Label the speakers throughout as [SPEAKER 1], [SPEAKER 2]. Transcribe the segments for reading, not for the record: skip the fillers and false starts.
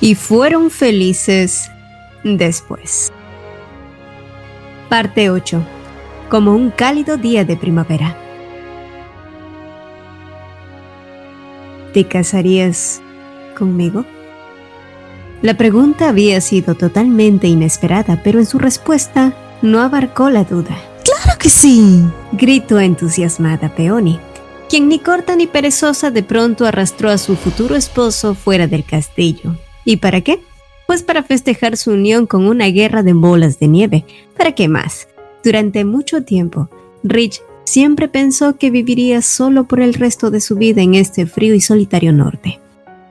[SPEAKER 1] y fueron felices después. Parte 8. Como un cálido día de primavera. ¿Te casarías conmigo? La pregunta había sido totalmente inesperada, pero en su respuesta no abarcó la duda.
[SPEAKER 2] ¡Claro que sí!,
[SPEAKER 1] gritó entusiasmada Peony, quien ni corta ni perezosa de pronto arrastró a su futuro esposo fuera del castillo. ¿Y para qué? Pues para festejar su unión con una guerra de bolas de nieve. ¿Para qué más? Durante mucho tiempo, Rich siempre pensó que viviría solo por el resto de su vida en este frío y solitario norte.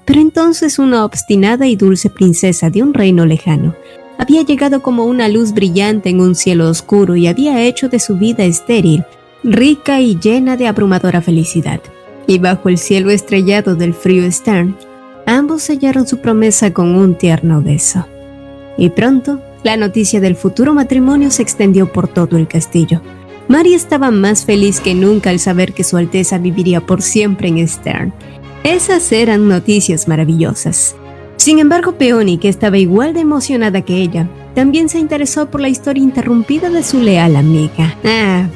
[SPEAKER 1] Pero entonces una obstinada y dulce princesa de un reino lejano había llegado como una luz brillante en un cielo oscuro y había hecho de su vida estéril, rica y llena de abrumadora felicidad. Y bajo el cielo estrellado del frío Stern, ambos sellaron su promesa con un tierno beso. Y pronto, la noticia del futuro matrimonio se extendió por todo el castillo. Mari estaba más feliz que nunca al saber que su Alteza viviría por siempre en Stern. Esas eran noticias maravillosas. Sin embargo, Peony, que estaba igual de emocionada que ella, también se interesó por la historia interrumpida de su leal amiga.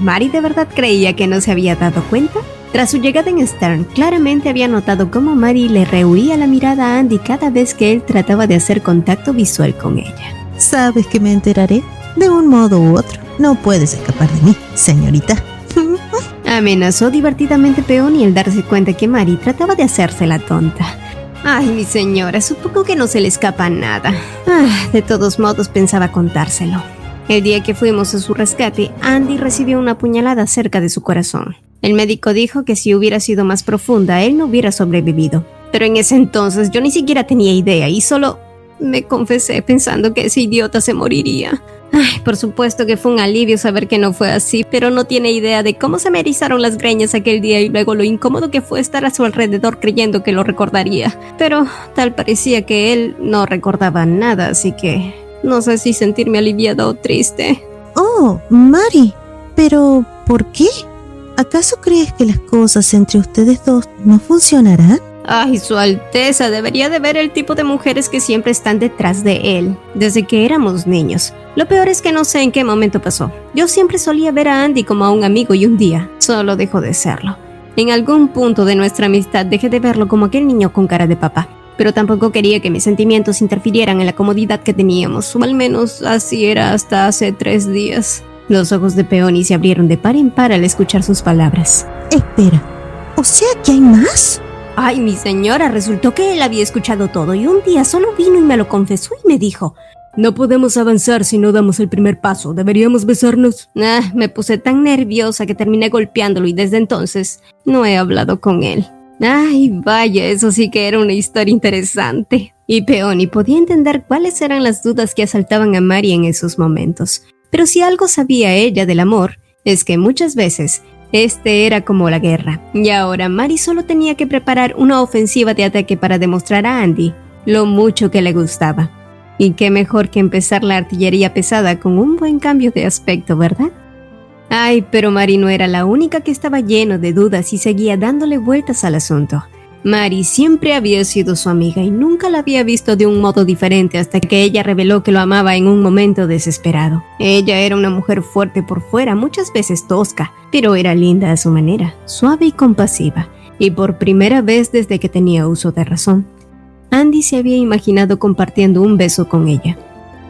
[SPEAKER 1] ¿Mari de verdad creía que no se había dado cuenta? Tras su llegada en Stern, claramente había notado cómo Mari le rehuía la mirada a Andy cada vez que él trataba de hacer contacto visual con ella.
[SPEAKER 2] ¿Sabes que me enteraré? De un modo u otro. No puedes escapar de mí, señorita.
[SPEAKER 1] Amenazó divertidamente Peony al darse cuenta que Mari trataba de hacerse la tonta. Ay, mi señora, supongo que no se le escapa nada. De todos modos pensaba contárselo. El día que fuimos a su rescate, Andy recibió una puñalada cerca de su corazón. El médico dijo que si hubiera sido más profunda, él no hubiera sobrevivido. Pero en ese entonces yo ni siquiera tenía idea y solo me confesé pensando que ese idiota se moriría. Por supuesto que fue un alivio saber que no fue así, pero no tiene idea de cómo se me erizaron las greñas aquel día y luego lo incómodo que fue estar a su alrededor creyendo que lo recordaría. Pero tal parecía que él no recordaba nada, así que no sé si sentirme aliviada o triste.
[SPEAKER 2] Oh, Mari, pero ¿por qué? ¿Acaso crees que las cosas entre ustedes dos no funcionarán?
[SPEAKER 1] Ay, Su Alteza debería de ver el tipo de mujeres que siempre están detrás de él, desde que éramos niños. Lo peor es que no sé en qué momento pasó. Yo siempre solía ver a Andy como a un amigo y un día solo dejó de serlo. En algún punto de nuestra amistad dejé de verlo como aquel niño con cara de papá. Pero tampoco quería que mis sentimientos interfirieran en la comodidad que teníamos, o al menos así era hasta hace 3 días. Los ojos de Peony se abrieron de par en par al escuchar sus palabras.
[SPEAKER 2] Espera, ¿o sea que hay más?
[SPEAKER 1] Ay, mi señora, resultó que él había escuchado todo y un día solo vino y me lo confesó y me dijo: no podemos avanzar si no damos el primer paso, ¿deberíamos besarnos? Me puse tan nerviosa que terminé golpeándolo y desde entonces no he hablado con él. Ay, vaya, eso sí que era una historia interesante. Y Peony podía entender cuáles eran las dudas que asaltaban a Mari en esos momentos. Pero si algo sabía ella del amor, es que muchas veces este era como la guerra, y ahora Mari solo tenía que preparar una ofensiva de ataque para demostrar a Andy lo mucho que le gustaba. Y qué mejor que empezar la artillería pesada con un buen cambio de aspecto, ¿verdad? Ay, pero Mari no era la única que estaba lleno de dudas y seguía dándole vueltas al asunto. Mari siempre había sido su amiga y nunca la había visto de un modo diferente hasta que ella reveló que lo amaba en un momento desesperado. Ella era una mujer fuerte por fuera, muchas veces tosca, pero era linda a su manera, suave y compasiva. Y por primera vez desde que tenía uso de razón, Andy se había imaginado compartiendo un beso con ella.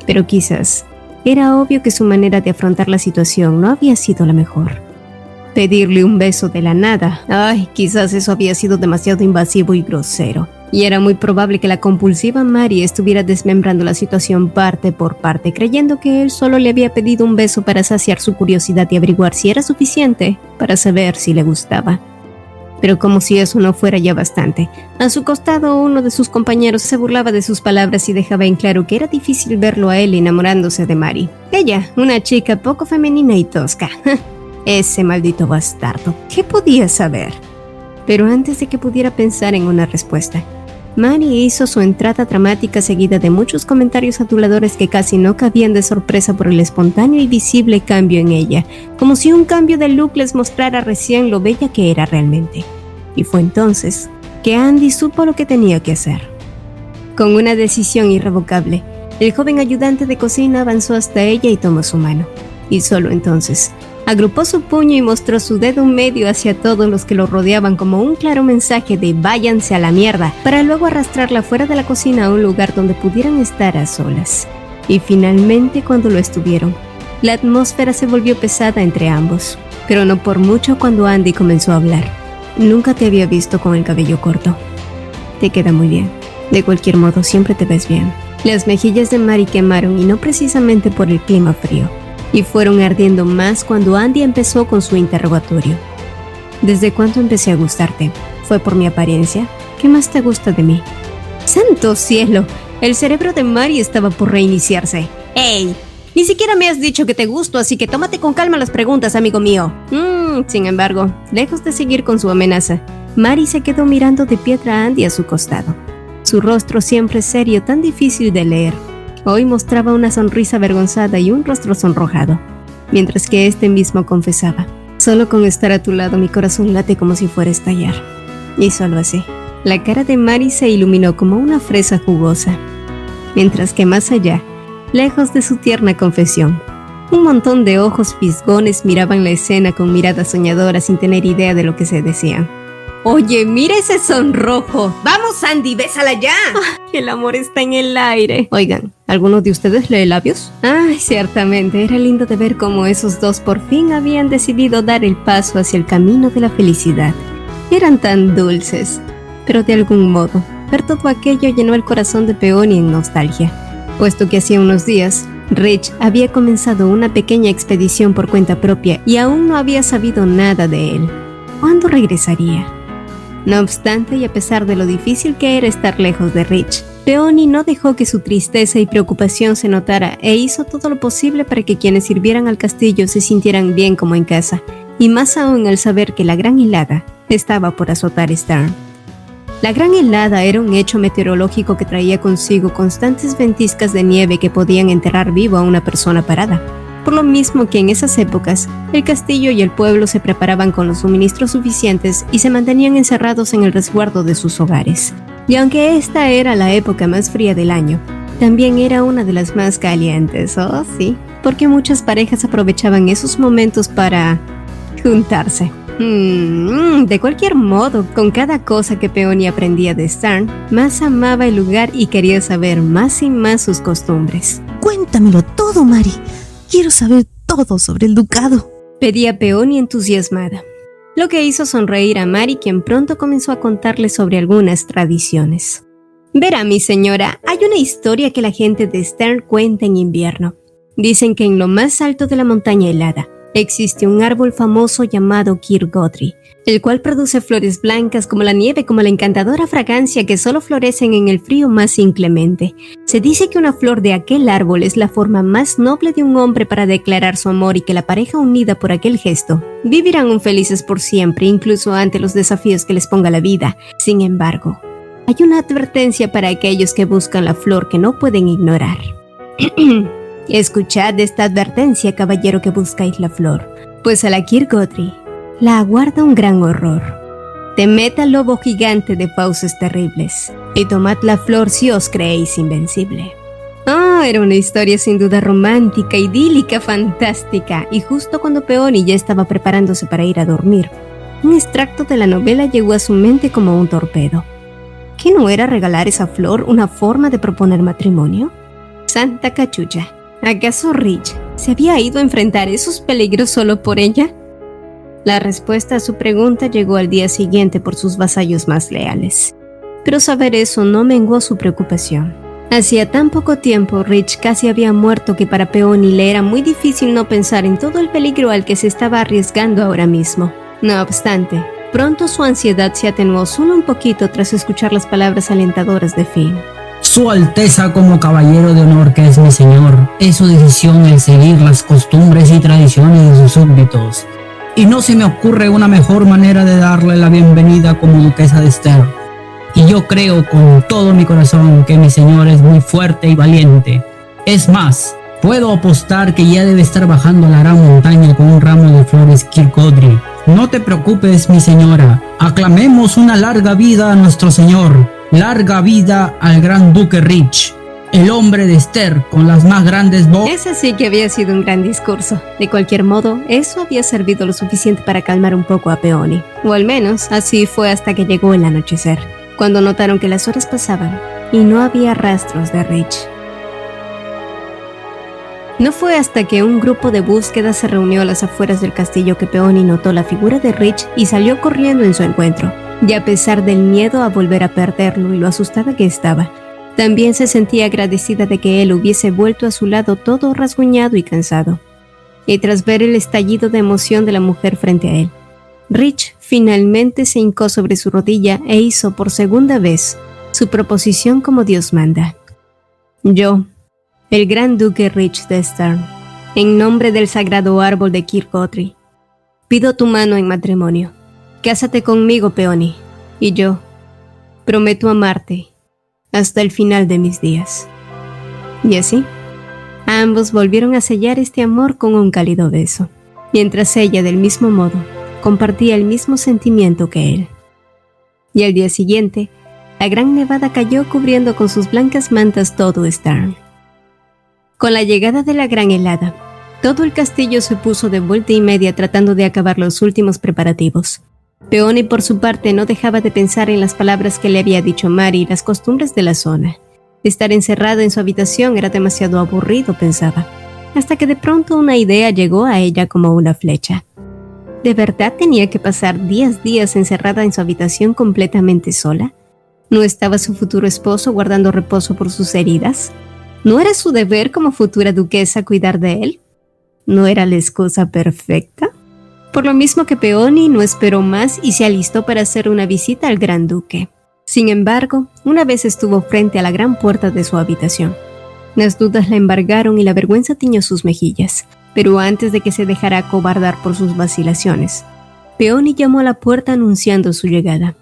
[SPEAKER 1] Pero quizás era obvio que su manera de afrontar la situación no había sido la mejor. Pedirle un beso de la nada. Ay, quizás eso había sido demasiado invasivo y grosero. Y era muy probable que la compulsiva Mari estuviera desmembrando la situación parte por parte, creyendo que él solo le había pedido un beso para saciar su curiosidad y averiguar si era suficiente para saber si le gustaba. Pero como si eso no fuera ya bastante, a su costado uno de sus compañeros se burlaba de sus palabras y dejaba en claro que era difícil verlo a él enamorándose de Mari. Ella, una chica poco femenina y tosca. Ese maldito bastardo. ¿Qué podía saber? Pero antes de que pudiera pensar en una respuesta, Mari hizo su entrada dramática seguida de muchos comentarios aduladores que casi no cabían de sorpresa por el espontáneo y visible cambio en ella, como si un cambio de look les mostrara recién lo bella que era realmente. Y fue entonces que Andy supo lo que tenía que hacer. Con una decisión irrevocable, el joven ayudante de cocina avanzó hasta ella y tomó su mano. Y solo entonces, agrupó su puño y mostró su dedo medio hacia todos los que lo rodeaban como un claro mensaje de váyanse a la mierda, para luego arrastrarla fuera de la cocina a un lugar donde pudieran estar a solas. Y finalmente, cuando lo estuvieron, la atmósfera se volvió pesada entre ambos, pero no por mucho cuando Andy comenzó a hablar. Nunca te había visto con el cabello corto. Te queda muy bien. De cualquier modo, siempre te ves bien. Las mejillas de Mary quemaron y no precisamente por el clima frío, y fueron ardiendo más cuando Andy empezó con su interrogatorio. ¿Desde cuándo empecé a gustarte? ¿Fue por mi apariencia? ¿Qué más te gusta de mí? ¡Santo cielo! El cerebro de Mary estaba por reiniciarse. ¡Ey! Ni siquiera me has dicho que te gusto, así que tómate con calma las preguntas, amigo mío. Sin embargo, lejos de seguir con su amenaza, Mary se quedó mirando de piedra a Andy a su costado. Su rostro siempre serio, tan difícil de leer, hoy mostraba una sonrisa avergonzada y un rostro sonrojado, mientras que este mismo confesaba: solo con estar a tu lado mi corazón late como si fuera a estallar. Y solo así, la cara de Mary se iluminó como una fresa jugosa, mientras que más allá, lejos de su tierna confesión, un montón de ojos fisgones miraban la escena con miradas soñadoras sin tener idea de lo que se decían. ¡Oye, mira ese sonrojo! ¡Vamos, Andy, bésala ya! El amor está en el aire. Oigan, ¿alguno de ustedes lee labios? Ay, ciertamente, era lindo de ver cómo esos dos por fin habían decidido dar el paso hacia el camino de la felicidad. Eran tan dulces, pero de algún modo, ver todo aquello llenó el corazón de Peony en nostalgia, puesto que hacía unos días, Rich había comenzado una pequeña expedición por cuenta propia y aún no había sabido nada de él. ¿Cuándo regresaría? No obstante, y a pesar de lo difícil que era estar lejos de Rich, Peony no dejó que su tristeza y preocupación se notara e hizo todo lo posible para que quienes sirvieran al castillo se sintieran bien como en casa, y más aún al saber que la gran helada estaba por azotar Stern. La gran helada era un hecho meteorológico que traía consigo constantes ventiscas de nieve que podían enterrar vivo a una persona parada. Por lo mismo que en esas épocas, el castillo y el pueblo se preparaban con los suministros suficientes y se mantenían encerrados en el resguardo de sus hogares. Y aunque esta era la época más fría del año, también era una de las más calientes, oh sí, porque muchas parejas aprovechaban esos momentos para juntarse. De cualquier modo, con cada cosa que Peony aprendía de Stern, más amaba el lugar y quería saber más y más sus costumbres.
[SPEAKER 2] Cuéntamelo todo, Mary. Quiero saber todo sobre el ducado,
[SPEAKER 1] pedía Peony entusiasmada, lo que hizo sonreír a Mary, quien pronto comenzó a contarle sobre algunas tradiciones. Verá, mi señora, hay una historia que la gente de Stern cuenta en invierno. Dicen que en lo más alto de la montaña helada existe un árbol famoso llamado Kirkgodry, el cual produce flores blancas como la nieve, como la encantadora fragancia que solo florecen en el frío más inclemente. Se dice que una flor de aquel árbol es la forma más noble de un hombre para declarar su amor y que la pareja unida por aquel gesto vivirán felices por siempre, incluso ante los desafíos que les ponga la vida. Sin embargo, hay una advertencia para aquellos que buscan la flor que no pueden ignorar. Escuchad esta advertencia, caballero que buscáis la flor, pues a la Kirkgodry la aguarda un gran horror. Temed al lobo gigante de fauces terribles, y tomad la flor si os creéis invencible. Era una historia sin duda romántica, idílica, fantástica, y justo cuando Peony ya estaba preparándose para ir a dormir, un extracto de la novela llegó a su mente como un torpedo. ¿Qué no era regalar esa flor una forma de proponer matrimonio? Santa cachucha, ¿acaso Rich se había ido a enfrentar esos peligros solo por ella? La respuesta a su pregunta llegó al día siguiente por sus vasallos más leales. Pero saber eso no menguó su preocupación. Hacía tan poco tiempo Rich casi había muerto que para Peony le era muy difícil no pensar en todo el peligro al que se estaba arriesgando ahora mismo. No obstante, pronto su ansiedad se atenuó solo un poquito tras escuchar las palabras alentadoras de Finn.
[SPEAKER 3] Su Alteza, como caballero de honor que es mi señor, es su decisión el seguir las costumbres y tradiciones de sus súbditos. Y no se me ocurre una mejor manera de darle la bienvenida como duquesa de Stern. Y yo creo con todo mi corazón que mi señor es muy fuerte y valiente. Es más, puedo apostar que ya debe estar bajando la gran montaña con un ramo de flores Kirkgodry. No te preocupes, mi señora, aclamemos una larga vida a nuestro señor. Larga vida al gran duque Rich, el hombre de Esther con las más grandes voces.
[SPEAKER 1] Ese sí que había sido un gran discurso. De cualquier modo, eso había servido lo suficiente para calmar un poco a Peony. O al menos, así fue hasta que llegó el anochecer, cuando notaron que las horas pasaban y no había rastros de Rich. No fue hasta que un grupo de búsqueda se reunió a las afueras del castillo que Peony notó la figura de Rich y salió corriendo en su encuentro. Y a pesar del miedo a volver a perderlo y lo asustada que estaba, también se sentía agradecida de que él hubiese vuelto a su lado todo rasguñado y cansado. Y tras ver el estallido de emoción de la mujer frente a él, Rich finalmente se hincó sobre su rodilla e hizo por segunda vez su proposición como Dios manda. Yo, el gran duque Rich de Stern, en nombre del sagrado árbol de Kirkcaldy, pido tu mano en matrimonio. Cásate conmigo, Peony, y yo prometo amarte hasta el final de mis días. Y así, ambos volvieron a sellar este amor con un cálido beso, mientras ella, del mismo modo, compartía el mismo sentimiento que él. Y al día siguiente, la gran nevada cayó cubriendo con sus blancas mantas todo Stern. Con la llegada de la gran helada, todo el castillo se puso de vuelta y media tratando de acabar los últimos preparativos. Peony, por su parte, no dejaba de pensar en las palabras que le había dicho Mary y las costumbres de la zona. Estar encerrado en su habitación era demasiado aburrido, pensaba, hasta que de pronto una idea llegó a ella como una flecha. ¿De verdad tenía que pasar días encerrada en su habitación completamente sola? ¿No estaba su futuro esposo guardando reposo por sus heridas? ¿No era su deber como futura duquesa cuidar de él? ¿No era la excusa perfecta? Por lo mismo que Peony no esperó más y se alistó para hacer una visita al gran duque. Sin embargo, una vez estuvo frente a la gran puerta de su habitación. Las dudas la embargaron y la vergüenza tiñó sus mejillas, pero antes de que se dejara acobardar por sus vacilaciones, Peony llamó a la puerta anunciando su llegada.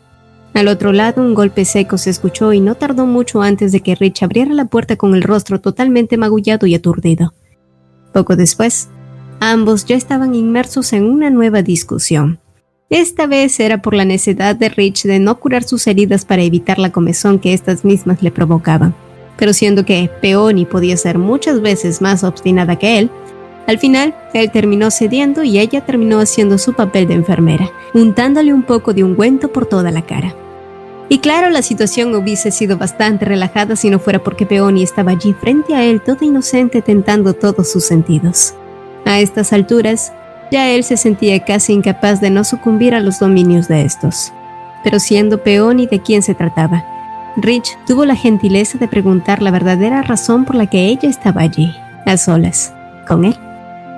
[SPEAKER 1] Al otro lado, un golpe seco se escuchó y no tardó mucho antes de que Rich abriera la puerta con el rostro totalmente magullado y aturdido. Poco después, ambos ya estaban inmersos en una nueva discusión. Esta vez era por la necesidad de Rich de no curar sus heridas para evitar la comezón que estas mismas le provocaban. Pero siendo que Peony podía ser muchas veces más obstinada que él, al final él terminó cediendo y ella terminó haciendo su papel de enfermera, untándole un poco de ungüento por toda la cara. Y claro, la situación hubiese sido bastante relajada si no fuera porque Peony estaba allí frente a él, todo inocente, tentando todos sus sentidos. A estas alturas, ya él se sentía casi incapaz de no sucumbir a los dominios de estos. Pero siendo Peony de quien se trataba, Rich tuvo la gentileza de preguntar la verdadera razón por la que ella estaba allí, a solas, con él.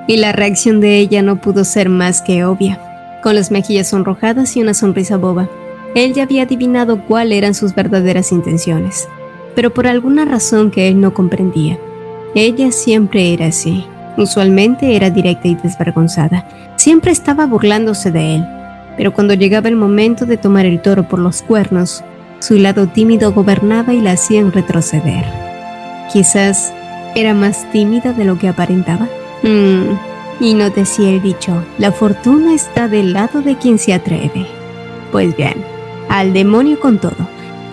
[SPEAKER 1] Y la reacción de ella no pudo ser más que obvia. Con las mejillas sonrojadas y una sonrisa boba, él ya había adivinado cuáles eran sus verdaderas intenciones. Pero por alguna razón que él no comprendía, ella siempre era así. Usualmente era directa y desvergonzada. Siempre estaba burlándose de él. Pero cuando llegaba el momento de tomar el toro por los cuernos, su lado tímido gobernaba y la hacían retroceder. Quizás era más tímida de lo que aparentaba. Y no decía el dicho, la fortuna está del lado de quien se atreve. Pues bien, al demonio con todo.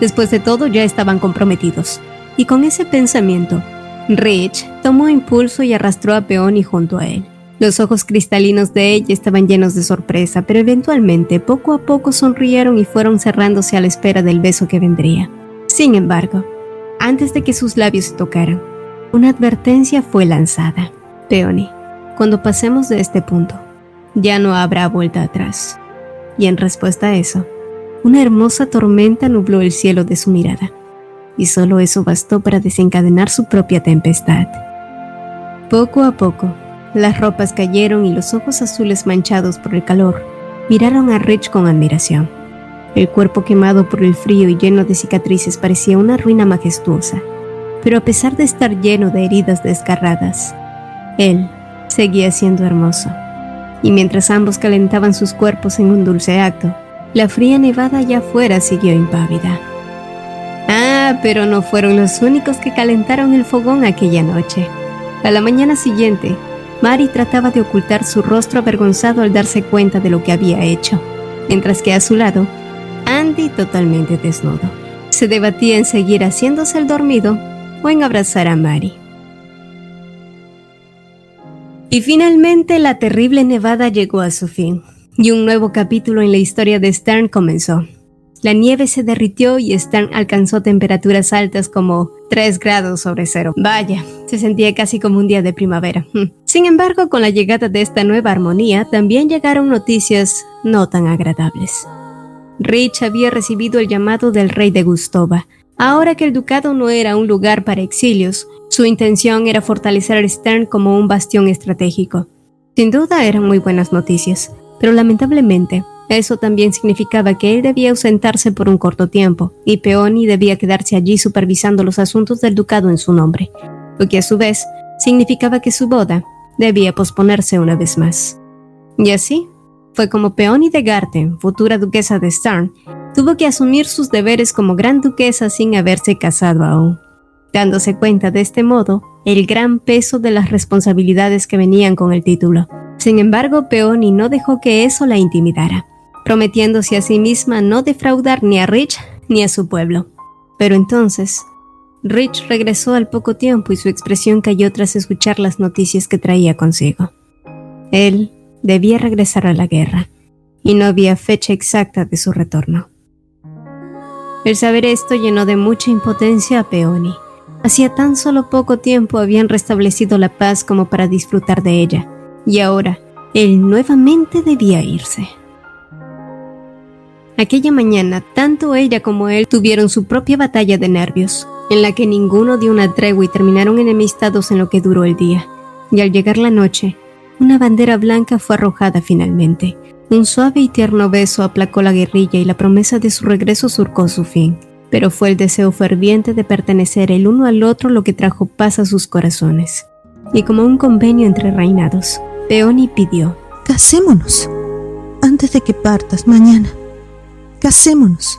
[SPEAKER 1] Después de todo ya estaban comprometidos. Y con ese pensamiento, Rich tomó impulso y arrastró a Peony junto a él. Los ojos cristalinos de ella estaban llenos de sorpresa, pero eventualmente, poco a poco sonrieron y fueron cerrándose a la espera del beso que vendría. Sin embargo, antes de que sus labios se tocaran, una advertencia fue lanzada. Peony, cuando pasemos de este punto, ya no habrá vuelta atrás. Y en respuesta a eso, una hermosa tormenta nubló el cielo de su mirada. Y solo eso bastó para desencadenar su propia tempestad. Poco a poco, las ropas cayeron y los ojos azules manchados por el calor miraron a Rich con admiración. El cuerpo quemado por el frío y lleno de cicatrices parecía una ruina majestuosa, pero a pesar de estar lleno de heridas desgarradas, él seguía siendo hermoso. Y mientras ambos calentaban sus cuerpos en un dulce acto, la fría nevada allá afuera siguió impávida. Pero no fueron los únicos que calentaron el fogón aquella noche. A la mañana siguiente, Mary trataba de ocultar su rostro avergonzado al darse cuenta de lo que había hecho, mientras que a su lado, Andy, totalmente desnudo, se debatía en seguir haciéndose el dormido o en abrazar a Mary. Y finalmente la terrible nevada llegó a su fin, y un nuevo capítulo en la historia de Stern comenzó. La nieve se derritió y Stern alcanzó temperaturas altas como 3 grados sobre cero. Vaya, se sentía casi como un día de primavera. Sin embargo, con la llegada de esta nueva armonía, también llegaron noticias no tan agradables. Rich había recibido el llamado del rey de Gustova. Ahora que el ducado no era un lugar para exilios, su intención era fortalecer a Stern como un bastión estratégico. Sin duda eran muy buenas noticias, pero lamentablemente, eso también significaba que él debía ausentarse por un corto tiempo, y Peony debía quedarse allí supervisando los asuntos del ducado en su nombre, lo que a su vez significaba que su boda debía posponerse una vez más. Y así fue como Peony de Garten, futura duquesa de Stern, tuvo que asumir sus deberes como gran duquesa sin haberse casado aún, dándose cuenta de este modo el gran peso de las responsabilidades que venían con el título. Sin embargo, Peony no dejó que eso la intimidara, prometiéndose a sí misma no defraudar ni a Rich ni a su pueblo. Pero entonces, Rich regresó al poco tiempo y su expresión cayó tras escuchar las noticias que traía consigo. Él debía regresar a la guerra, y no había fecha exacta de su retorno. El saber esto llenó de mucha impotencia a Peony. Hacía tan solo poco tiempo habían restablecido la paz como para disfrutar de ella, y ahora él nuevamente debía irse. Aquella mañana, tanto ella como él tuvieron su propia batalla de nervios, en la que ninguno dio una tregua y terminaron enemistados en lo que duró el día. Y al llegar la noche, una bandera blanca fue arrojada finalmente. Un suave y tierno beso aplacó la guerrilla y la promesa de su regreso surcó su fin. Pero fue el deseo ferviente de pertenecer el uno al otro lo que trajo paz a sus corazones. Y como un convenio entre reinados, Peony pidió:
[SPEAKER 2] Casémonos, antes de que partas mañana. Casémonos.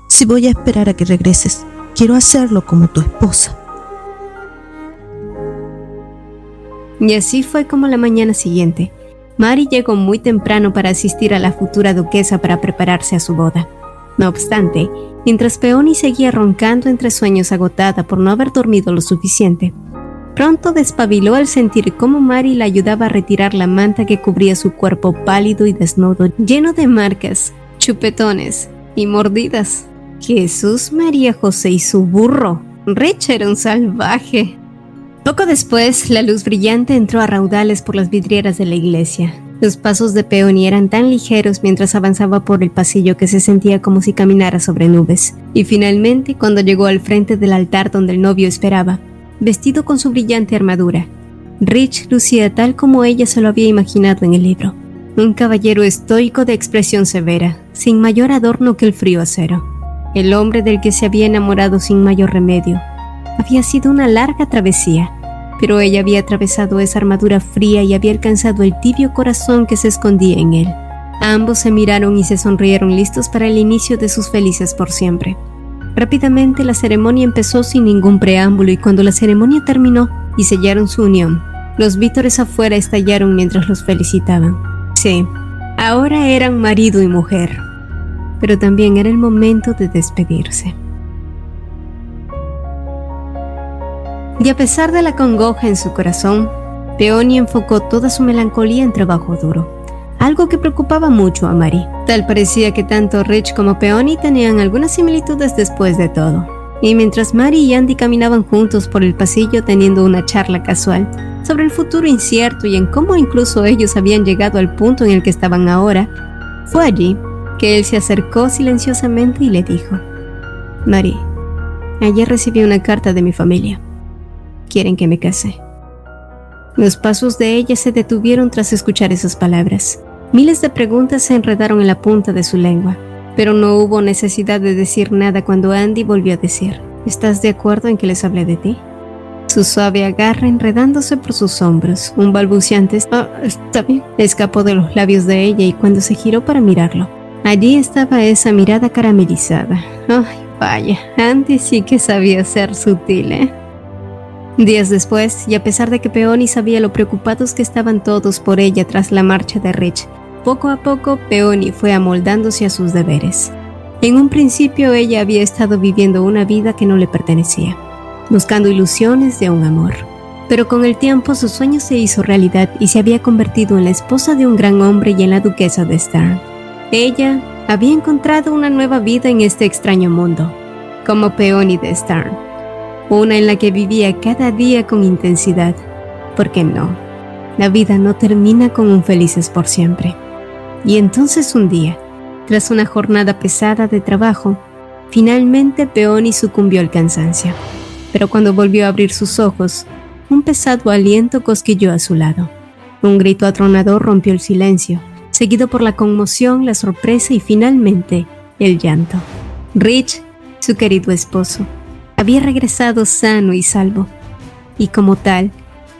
[SPEAKER 2] Si voy a esperar a que regreses, quiero hacerlo como tu esposa.
[SPEAKER 1] Y así fue como la mañana siguiente. Mary llegó muy temprano para asistir a la futura duquesa para prepararse a su boda. No obstante, mientras Peony seguía roncando entre sueños agotada por no haber dormido lo suficiente, pronto despabiló al sentir cómo Mary la ayudaba a retirar la manta que cubría su cuerpo pálido y desnudo, lleno de marcas, chupetones y mordidas. Jesús, María José y su burro. Rich era un salvaje. Poco después, la luz brillante entró a raudales por las vidrieras de la iglesia. Los pasos de Peony eran tan ligeros mientras avanzaba por el pasillo que se sentía como si caminara sobre nubes. Y finalmente, cuando llegó al frente del altar donde el novio esperaba, vestido con su brillante armadura, Rich lucía tal como ella se lo había imaginado en el libro. Un caballero estoico de expresión severa, sin mayor adorno que el frío acero. El hombre del que se había enamorado sin mayor remedio. Había sido una larga travesía, pero ella había atravesado esa armadura fría y había alcanzado el tibio corazón que se escondía en él. Ambos se miraron y se sonrieron listos para el inicio de sus felices por siempre. Rápidamente la ceremonia empezó sin ningún preámbulo y cuando la ceremonia terminó y sellaron su unión, los vítores afuera estallaron mientras los felicitaban. Sí, ahora eran marido y mujer, pero también era el momento de despedirse. Y a pesar de la congoja en su corazón, Peony enfocó toda su melancolía en trabajo duro, algo que preocupaba mucho a Mary. Tal parecía que tanto Rich como Peony tenían algunas similitudes después de todo. Y mientras Mary y Andy caminaban juntos por el pasillo teniendo una charla casual sobre el futuro incierto y en cómo incluso ellos habían llegado al punto en el que estaban ahora, fue allí que él se acercó silenciosamente y le dijo: Mary, ayer recibí una carta de mi familia. Quieren que me case. Los pasos de ella se detuvieron tras escuchar esas palabras. Miles de preguntas se enredaron en la punta de su lengua, pero no hubo necesidad de decir nada cuando Andy volvió a decir: ¿Estás de acuerdo en que les hablé de ti? Su suave agarre enredándose por sus hombros, un balbuciante está bien, escapó de los labios de ella y cuando se giró para mirarlo, allí estaba esa mirada caramelizada. Ay, vaya, Andy sí que sabía ser sutil, ¿eh? Días después, y a pesar de que Peony sabía lo preocupados que estaban todos por ella tras la marcha de Rich, poco a poco Peony fue amoldándose a sus deberes. En un principio ella había estado viviendo una vida que no le pertenecía, buscando ilusiones de un amor. Pero con el tiempo su sueño se hizo realidad y se había convertido en la esposa de un gran hombre y en la duquesa de Stern. Ella había encontrado una nueva vida en este extraño mundo, como Peony de Stern, una en la que vivía cada día con intensidad. ¿Por qué no? La vida no termina con un felices por siempre. Y entonces un día, tras una jornada pesada de trabajo, finalmente Peony sucumbió al cansancio. Pero cuando volvió a abrir sus ojos, un pesado aliento cosquilló a su lado. Un grito atronador rompió el silencio, seguido por la conmoción, la sorpresa y finalmente el llanto. Rich, su querido esposo, había regresado sano y salvo, y como tal,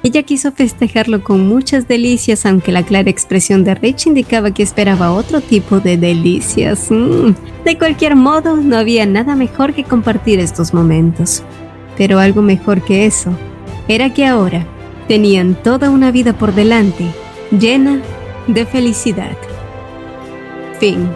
[SPEAKER 1] ella quiso festejarlo con muchas delicias, aunque la clara expresión de Rich indicaba que esperaba otro tipo de delicias. De cualquier modo, no había nada mejor que compartir estos momentos. Pero algo mejor que eso era que ahora tenían toda una vida por delante, llena de felicidad. Fin.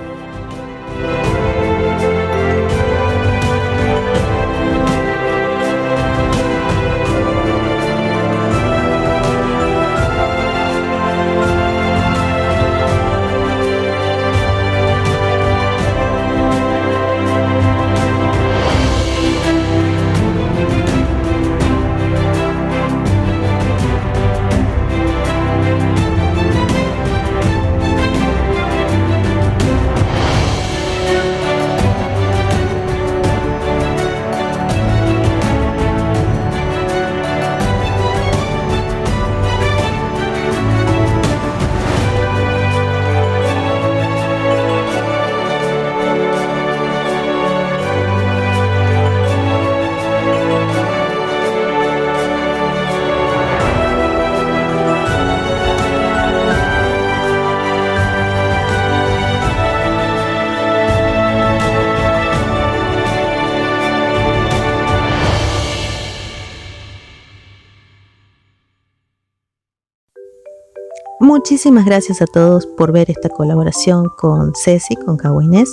[SPEAKER 2] Muchísimas gracias a todos por ver esta colaboración con Ceci, con Kawa Inés.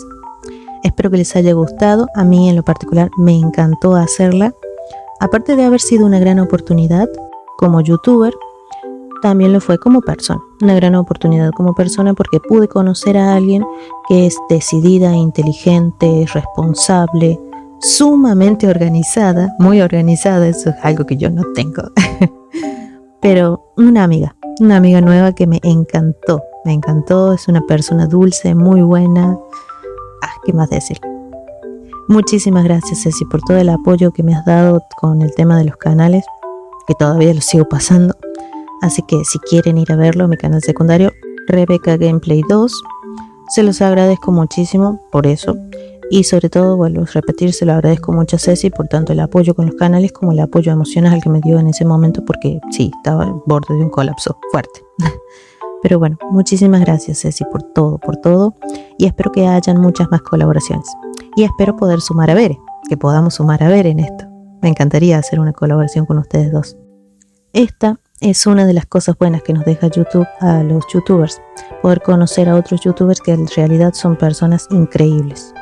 [SPEAKER 2] Espero que les haya gustado. A mí en lo particular me encantó hacerla. Aparte de haber sido una gran oportunidad como youtuber, también lo fue como persona. Una gran oportunidad como persona porque pude conocer a alguien que es decidida, inteligente, responsable, sumamente organizada, muy organizada. Eso es algo que yo no tengo. Pero una amiga nueva que me encantó, es una persona dulce, muy buena. ¿Qué más decir? Muchísimas gracias, Ceci, por todo el apoyo que me has dado con el tema de los canales, que todavía lo sigo pasando. Así que si quieren ir a verlo, mi canal secundario, Rebeca Gameplay 2, se los agradezco muchísimo por eso. Y sobre todo, vuelvo a repetir, se lo agradezco mucho a Ceci por tanto el apoyo con los canales como el apoyo emocional que me dio en ese momento, porque sí, estaba al borde de un colapso fuerte. Pero bueno, muchísimas gracias, Ceci, por todo, y espero que hayan muchas más colaboraciones. Y espero poder sumar a Bere, que podamos sumar a Bere en esto. Me encantaría hacer una colaboración con ustedes dos. Esta es una de las cosas buenas que nos deja YouTube a los youtubers, poder conocer a otros youtubers que en realidad son personas increíbles.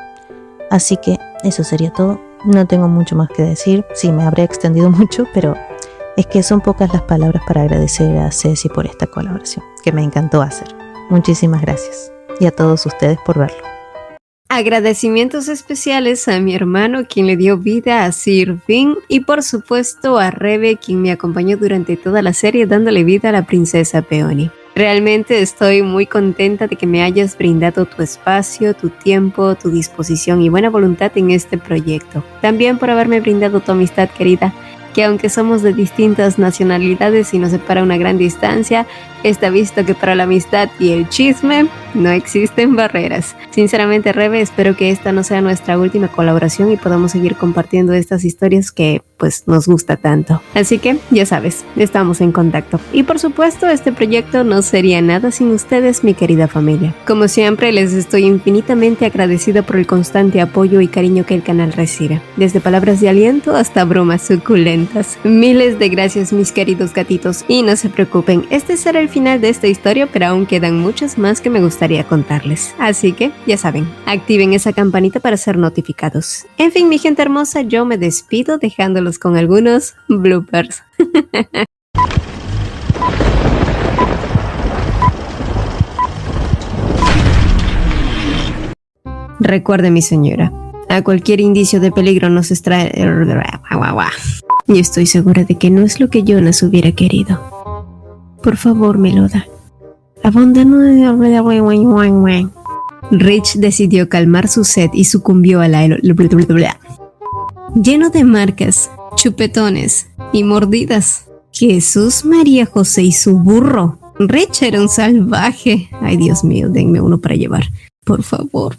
[SPEAKER 2] Así que eso sería todo. No tengo mucho más que decir. Sí, me habré extendido mucho, pero es que son pocas las palabras para agradecer a Ceci por esta colaboración, que me encantó hacer. Muchísimas gracias. Y a todos ustedes por verlo.
[SPEAKER 1] Agradecimientos especiales a mi hermano, quien le dio vida a Sir Finn, y por supuesto a Rebe, quien me acompañó durante toda la serie dándole vida a la princesa Peony. Realmente estoy muy contenta de que me hayas brindado tu espacio, tu tiempo, tu disposición y buena voluntad en este proyecto. También por haberme brindado tu amistad, querida, que aunque somos de distintas nacionalidades y nos separa una gran distancia, está visto que para la amistad y el chisme no existen barreras. Sinceramente, Rebe, espero que esta no sea nuestra última colaboración y podamos seguir compartiendo estas historias que pues nos gusta tanto. Así que ya sabes, estamos en contacto. Y por supuesto, este proyecto no sería nada sin ustedes, mi querida familia. Como siempre, les estoy infinitamente agradecida por el constante apoyo y cariño que el canal recibe, desde palabras de aliento hasta bromas suculentas. Miles de gracias, mis queridos gatitos, y no se preocupen, este será el final de esta historia, pero aún quedan muchas más que me gustaría contarles. Así que, ya saben, activen esa campanita para ser notificados. En fin, mi gente hermosa, yo me despido dejándolos con algunos bloopers. Recuerde, mi señora, a cualquier indicio de peligro nos extrae... Y estoy segura de que no es lo que Jonas hubiera querido. Por favor, Meloda, abandona. Rich decidió calmar su sed y sucumbió a la... Lleno de marcas, chupetones y mordidas. Jesús, María José y su burro. Rich era un salvaje. Ay, Dios mío, denme uno para llevar. Por favor.